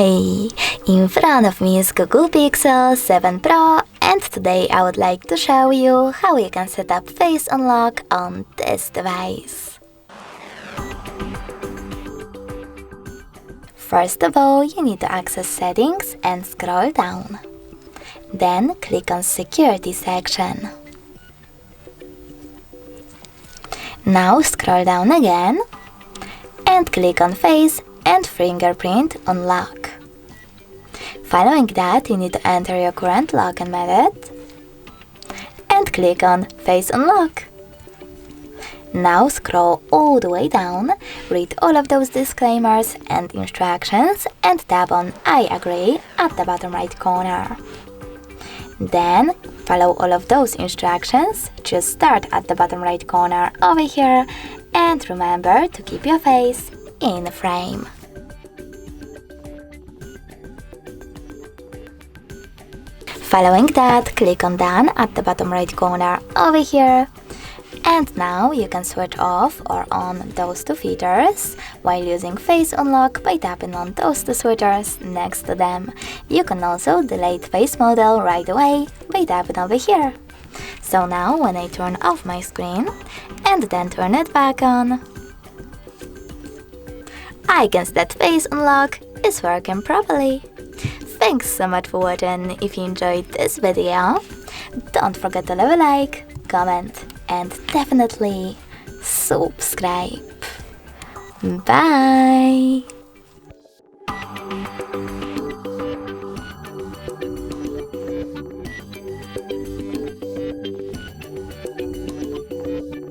Hey! In front of me is Google Pixel 7 Pro, and today I would like to show you how you can set up Face Unlock on this device. First of all, you need to access Settings and scroll down. Then click on Security section. Now scroll down again and click on Face and Fingerprint Unlock. Following that, you need to enter your current login method and click on Face Unlock. Now scroll all the way down, read all of those disclaimers and instructions and tap on I agree at the bottom right corner. Then follow all of those instructions, choose Start at the bottom right corner over here, and remember to keep your face in frame. Following that, click on Done at the bottom right corner over here. And now you can switch off or on those two features while using Face Unlock by tapping on those two switchers next to them. You can also delete face model right away by tapping over here. So now when I turn off my screen and then turn it back on, I can see that Face Unlock is working properly. Thanks so much for watching. If you enjoyed this video, don't forget to leave a like, comment, and definitely subscribe. Bye!